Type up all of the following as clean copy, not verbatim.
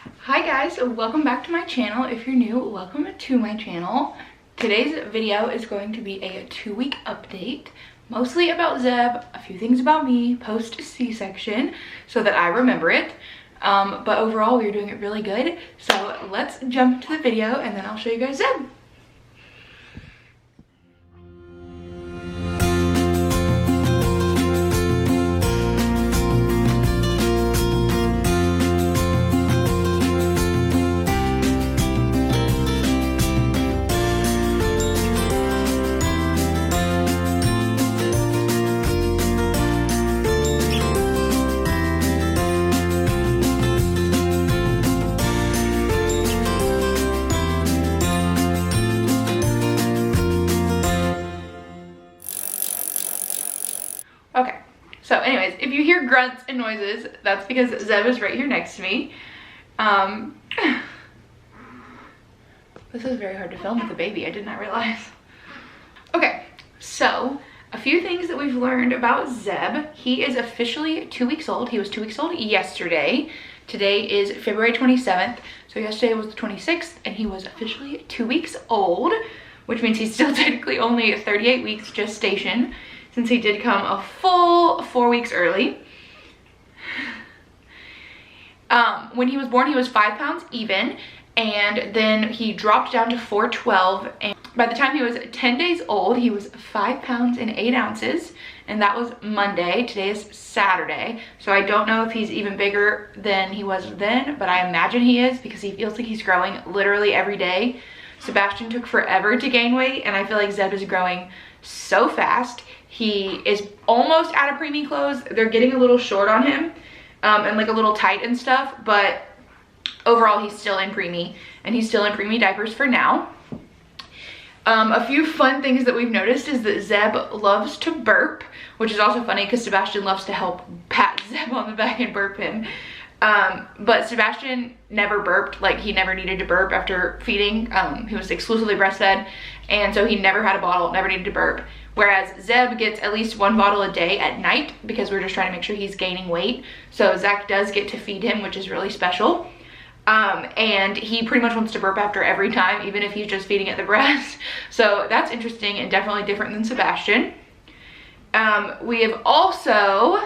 Hi guys, welcome back to my channel. If you're new, welcome to my channel. Today's video is going to be a 2-week update, mostly about Zeb, a few things about me post C-section so that I remember it. But overall, we're doing it really good. So let's jump to the video and then I'll show you guys Zeb. Okay, so anyways, if you hear grunts and noises, that's because Zeb is right here next to me. This is very hard to film with a baby, I did not realize. Okay, so a few things that we've learned about Zeb. He is officially 2 weeks old. He was 2 weeks old yesterday. Today is February 27th, so yesterday was the 26th, and he was officially 2 weeks old, which means he's still technically only 38 weeks gestation, since he did come a full 4 weeks early. When he was born, he was 5 pounds even, and then he dropped down to 412, and by the time he was 10 days old, he was 5 pounds and 8 ounces, and that was Monday. Today is Saturday, so I don't know if he's even bigger than he was then, but I imagine he is because he feels like he's growing literally every day. Sebastian took forever to gain weight, and I feel like Zeb is growing so fast. He is almost out of preemie clothes. They're getting a little short on him and like a little tight and stuff, but overall he's still in preemie, and he's still in preemie diapers for now. A few fun things that we've noticed is that Zeb loves to burp, which is also funny because Sebastian loves to help pat Zeb on the back and burp him. But Sebastian never burped, like he never needed to burp after feeding. He was exclusively breastfed, and so he never had a bottle, never needed to burp. Whereas Zeb gets at least 1 bottle a day at night because we're just trying to make sure he's gaining weight. So Zach does get to feed him, which is really special. And he pretty much wants to burp after every time, even if he's just feeding at the breast. So that's interesting and definitely different than Sebastian. We have also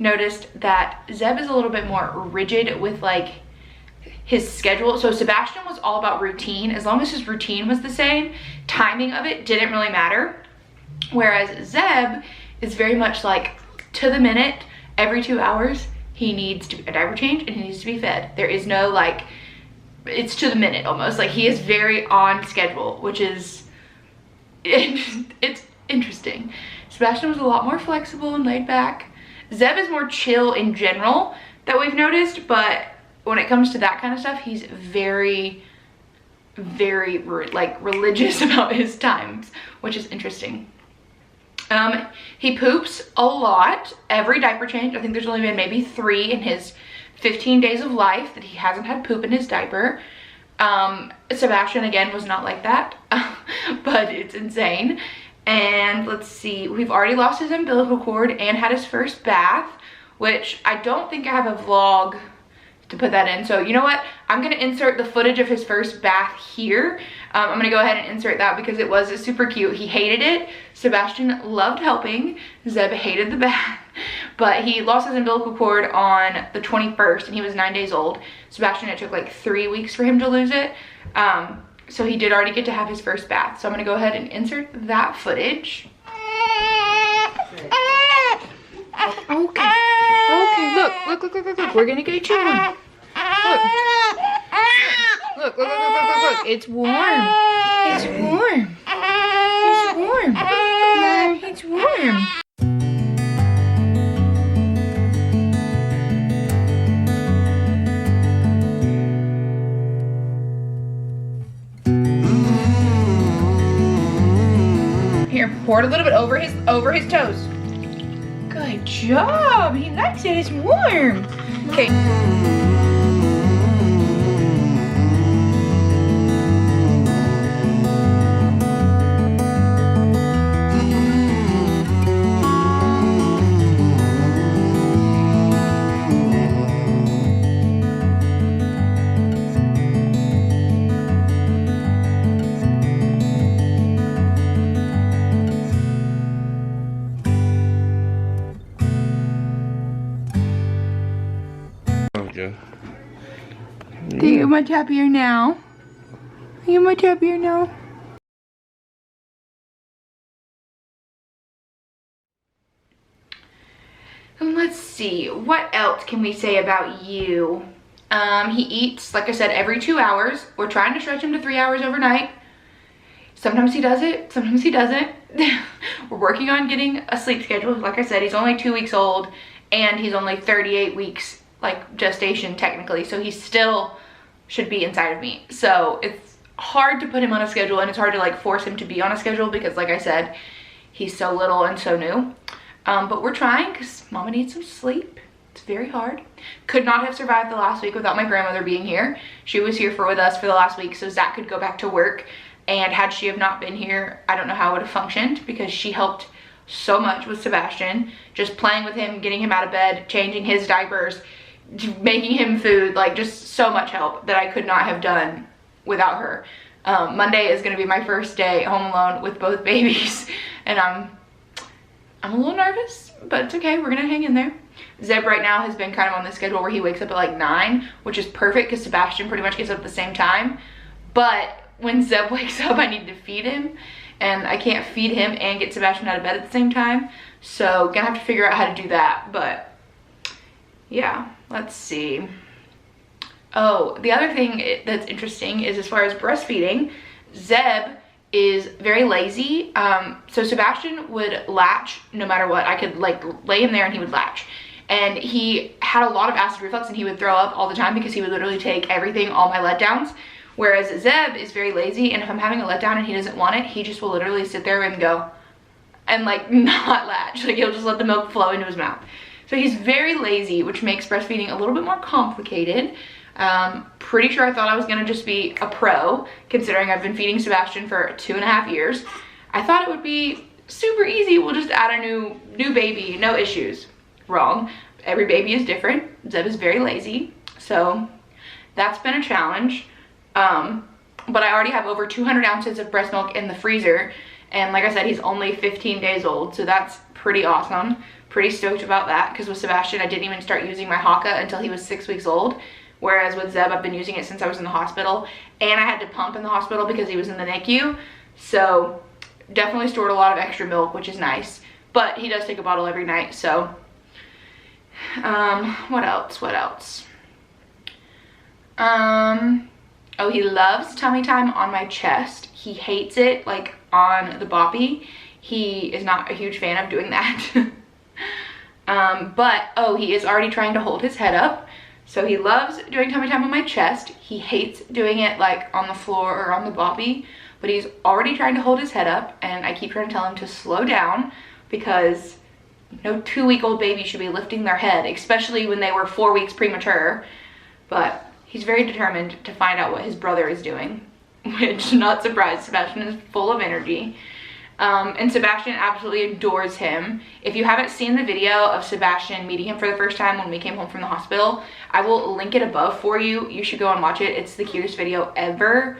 noticed that Zeb is a little bit more rigid with like his schedule. So Sebastian was all about routine. As long as his routine was the same, timing of it didn't really matter. Whereas Zeb is very much like to the minute. Every 2 hours he needs to a diaper change and he needs to be fed. There is no like, it's to the minute almost. Like he is very on schedule, which is, it's interesting. Sebastian was a lot more flexible and laid back. Zeb is more chill in general that we've noticed, but when it comes to that kind of stuff, he's very like religious about his times, which is interesting. He poops a lot every diaper change. I think there's only been maybe 3 in his 15 days of life that he hasn't had poop in his diaper. Sebastian again was not like that, but it's insane. And let's see, we've already lost his umbilical cord and had his first bath, which I don't think I have a vlog to put that in. So you know what, I'm gonna insert the footage of his first bath here. I'm gonna go ahead and insert that because it was super cute. He hated it. Sebastian loved helping. Zeb hated the bath, but he lost his umbilical cord on the 21st and he was 9 days old. Sebastian, it took like 3 weeks for him to lose it. So he did already get to have his first bath. So I'm gonna go ahead and insert that footage. Okay. Okay, look. We're gonna get chewed on. Look. It's warm. It's warm. It's warm. It's warm. Here, pour it a little bit over his toes. Good job. He likes it. It's warm. Okay. go. Do you get much happier now? Are you much happier now? And let's see, what else can we say about you? He eats, like I said, every 2 hours. We're trying to stretch him to 3 hours overnight. Sometimes he does it, sometimes he doesn't. We're working on getting a sleep schedule. Like I said, he's only 2 weeks old and he's only 38 weeks like gestation technically. So he still should be inside of me. So it's hard to put him on a schedule, and it's hard to like force him to be on a schedule because like I said, he's so little and so new. But we're trying because mama needs some sleep. It's very hard. Could not have survived the last week without my grandmother being here. She was here with us for the last week so Zach could go back to work. And had she have not been here, I don't know how it would have functioned because she helped so much with Sebastian. Just playing with him, getting him out of bed, changing his diapers, making him food, like just so much help that I could not have done without her. Monday is going to be my first day home alone with both babies. And I'm a little nervous, but it's okay. We're going to hang in there. Zeb right now has been kind of on the schedule where he wakes up at like 9, which is perfect because Sebastian pretty much gets up at the same time. But when Zeb wakes up, I need to feed him, and I can't feed him and get Sebastian out of bed at the same time. So gonna have to figure out how to do that. But yeah, let's see. Oh, the other thing that's interesting is as far as breastfeeding, Zeb is very lazy. So Sebastian would latch no matter what. I could like lay him there and he would latch. And he had a lot of acid reflux and he would throw up all the time because he would literally take everything, all my letdowns. Whereas Zeb is very lazy, and if I'm having a letdown and he doesn't want it, he just will literally sit there and go and like not latch. Like he'll just let the milk flow into his mouth. So he's very lazy, which makes breastfeeding a little bit more complicated. Pretty sure I thought I was gonna just be a pro, considering I've been feeding Sebastian for 2.5 years. I thought it would be super easy. We'll just add a new baby, no issues. Wrong. Every baby is different. Zeb is very lazy, so that's been a challenge. But I already have over 200 ounces of breast milk in the freezer, and like I said, he's only 15 days old, so that's pretty awesome. Pretty stoked about that, because with Sebastian I didn't even start using my Haka until he was 6 weeks old, whereas with Zeb I've been using it since I was in the hospital, and I had to pump in the hospital because he was in the NICU. So definitely stored a lot of extra milk, which is nice, but he does take a bottle every night. So what else? Oh, he loves tummy time on my chest. He hates it like on the boppy. He is not a huge fan of doing that. But oh, he is already trying to hold his head up. So he loves doing tummy time on my chest. He hates doing it like on the floor or on the boppy, but he's already trying to hold his head up, and I keep trying to tell him to slow down because no 2-week-old baby should be lifting their head, especially when they were 4 weeks premature. But he's very determined to find out what his brother is doing, which, not surprised, Sebastian is full of energy. And Sebastian absolutely adores him. If you haven't seen the video of Sebastian meeting him for the first time when we came home from the hospital, I will link it above for you. You should go and watch it. It's the cutest video ever.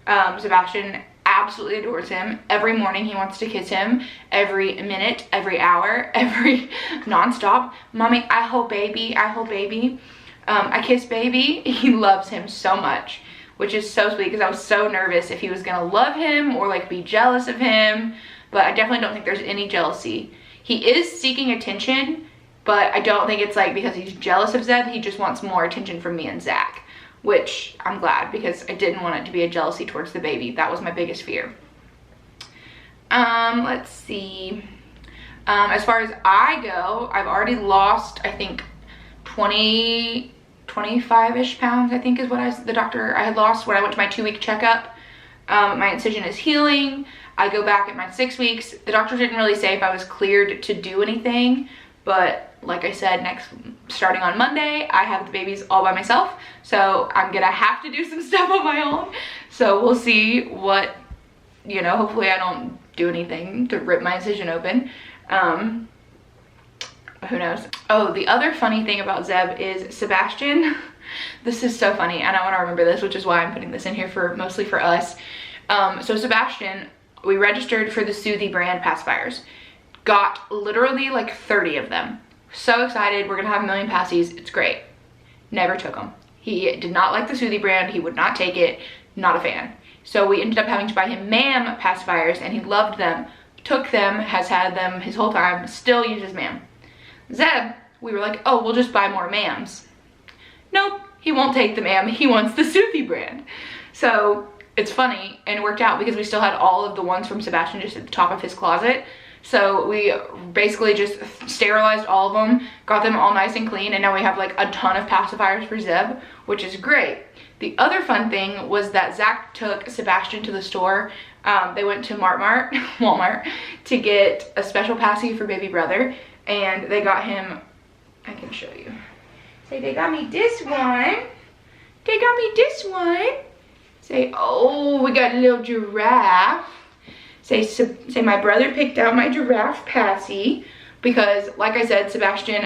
Sebastian absolutely adores him. Every morning he wants to kiss him, every minute, every hour, every nonstop. Mommy, I hope baby, I hope baby. I kiss baby. He loves him so much, which is so sweet because I was so nervous if he was gonna love him or like be jealous of him, but I definitely don't think there's any jealousy. He is seeking attention, but I don't think it's like because he's jealous of Zeb. He just wants more attention from me and Zach, which I'm glad because I didn't want it to be a jealousy towards the baby. That was my biggest fear. Let's see. As far as I go, I've already lost, I think, 25-ish pounds, I think is what the doctor I had lost when I went to my 2-week checkup. My incision is healing. I go back at my 6 weeks. The doctor didn't really say if I was cleared to do anything, but like I said, starting on Monday, I have the babies all by myself, so I'm gonna have to do some stuff on my own. So we'll see what, you know, hopefully I don't do anything to rip my incision open. Who knows? Oh, the other funny thing about Zeb is Sebastian. This is so funny, and I want to remember this, which is why I'm putting this in here mostly for us. So Sebastian, we registered for the Soothie brand pacifiers. Got literally like 30 of them. So excited, we're gonna have 1 million passies, it's great. never took them. He did not like the Soothie brand. He would not take it. Not a fan. So we ended up having to buy him Ma'am pacifiers, and he loved them, took them, has had them his whole time, still uses Ma'am. Zeb, we were like, oh, we'll just buy more Ma'ams. Nope, he won't take the Ma'am. He wants the Soothie brand. So it's funny, and it worked out because we still had all of the ones from Sebastian just at the top of his closet. So we basically just sterilized all of them, got them all nice and clean, and now we have like a ton of pacifiers for Zeb, which is great. The other fun thing was that Zach took Sebastian to the store. They went to Walmart, to get a special passy for baby brother, and they got him, I can show you. Say, they got me this one. They got me this one. Say, oh, we got a little giraffe. Say my brother picked out my giraffe passy because, like I said, Sebastian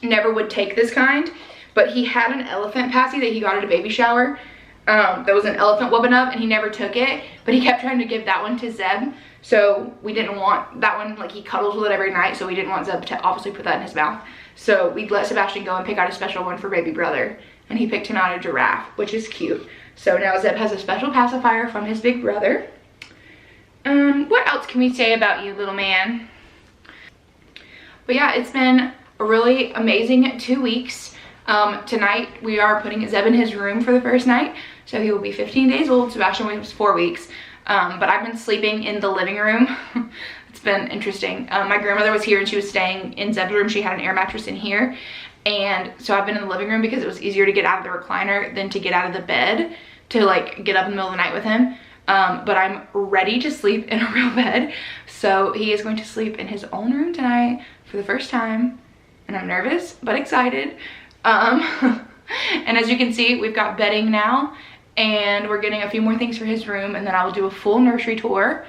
never would take this kind, but he had an elephant passy that he got at a baby shower. That was an elephant woven up, and he never took it, but he kept trying to give that one to Zeb. So we didn't want that one, like he cuddles with it every night, so we didn't want Zeb to obviously put that in his mouth. So we let Sebastian go and pick out a special one for baby brother, and he picked him out a giraffe, which is cute. So now Zeb has a special pacifier from his big brother. What else can we say about you, little man? But yeah, it's been a really amazing 2 weeks. Tonight we are putting Zeb in his room for the first night. So he will be 15 days old. Sebastian was 4 weeks. But I've been sleeping in the living room. It's been interesting. My grandmother was here and she was staying in Zeb's room. She had an air mattress in here. And so I've been in the living room because it was easier to get out of the recliner than to get out of the bed to like get up in the middle of the night with him. But I'm ready to sleep in a real bed. So he is going to sleep in his own room tonight for the first time. And I'm nervous, but excited. And as you can see, we've got bedding now. And we're getting a few more things for his room. And then I will do a full nursery tour.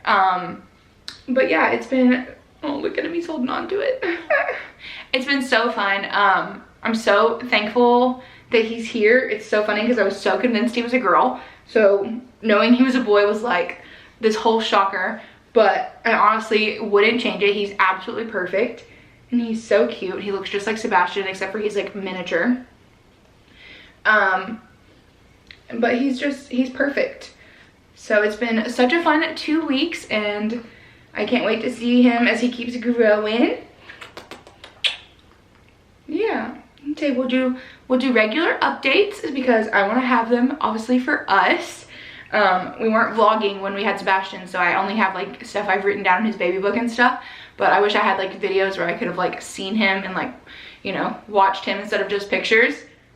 But yeah, it's been... Oh, look at him, he's holding on to it. It's been so fun. I'm so thankful that he's here. It's so funny because I was so convinced he was a girl. So knowing he was a boy was like this whole shocker, but I honestly wouldn't change it. He's absolutely perfect and he's so cute. He looks just like Sebastian except for he's like miniature. But he's perfect. So it's been such a fun 2 weeks and I can't wait to see him as he keeps growing. Yeah. Okay, we'll do regular updates because I want to have them obviously for us. We weren't vlogging when we had Sebastian, so I only have like stuff I've written down in his baby book and stuff. But I wish I had like videos where I could have like seen him and like, you know, watched him instead of just pictures.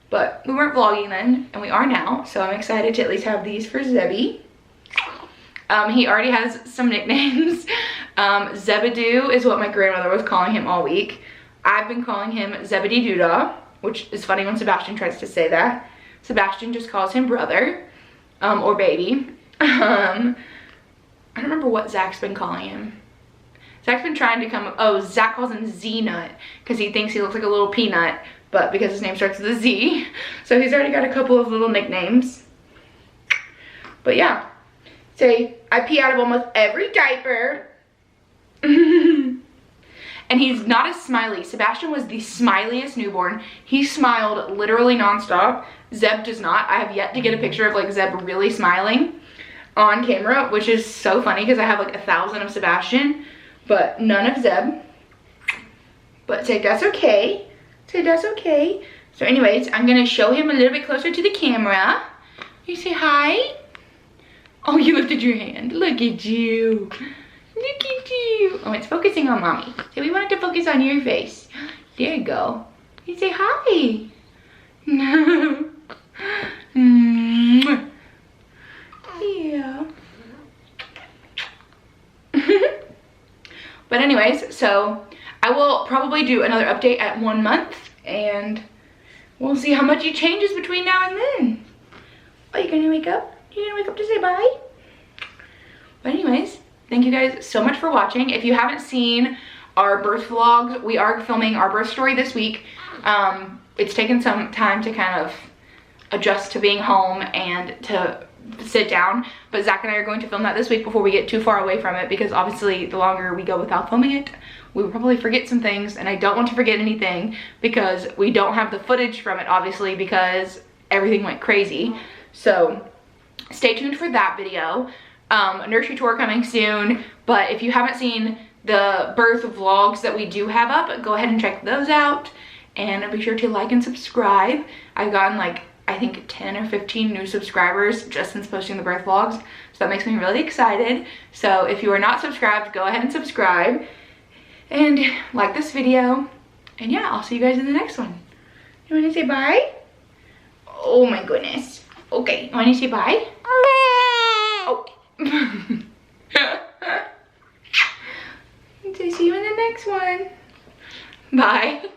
But we weren't vlogging then, and we are now. So I'm excited to at least have these for Zebby. He already has some nicknames. Zebedee is what my grandmother was calling him all week. I've been calling him Zebedee Doodah, which is funny when Sebastian tries to say that. Sebastian just calls him brother, or baby. I don't remember what Zach's been calling him. Zach's been trying to come, oh, Zach calls him Z-Nut because he thinks he looks like a little peanut, but because his name starts with a Z. So he's already got a couple of little nicknames. But yeah, say, I pee out of almost every diaper. And he's not as smiley. Sebastian was the smiliest newborn. He smiled literally nonstop. Zeb does not. I have yet to get a picture of like Zeb really smiling on camera, which is so funny because I have like 1,000 of Sebastian, but none of Zeb. But say that's okay. Say that's okay. So anyways, I'm gonna show him a little bit closer to the camera. You say hi. Oh, you lifted your hand. Look at you. Look at you. Oh, it's focusing on mommy. So we wanted to focus on your face. There you go. You say hi. No. Yeah. But anyways, so I will probably do another update at 1 month and we'll see how much he changes between now and then. Oh, you gonna wake up? You gonna wake up to say bye? But anyways, thank you guys so much for watching. If you haven't seen our birth vlogs, we are filming our birth story this week. It's taken some time to kind of adjust to being home and to sit down. But Zach and I are going to film that this week before we get too far away from it, because obviously the longer we go without filming it, we will probably forget some things, and I don't want to forget anything because we don't have the footage from it, obviously, because everything went crazy. So stay tuned for that video. Nursery tour coming soon, but if you haven't seen the birth vlogs that we do have up, go ahead and check those out, and be sure to like and subscribe. I've gotten like, I think 10 or 15 new subscribers just since posting the birth vlogs, so that makes me really excited. So if you are not subscribed, go ahead and subscribe and like this video, and yeah, I'll see you guys in the next one. You want to say bye? Oh my goodness. Okay, you want to say bye? Oh. So see you in the next one. Bye.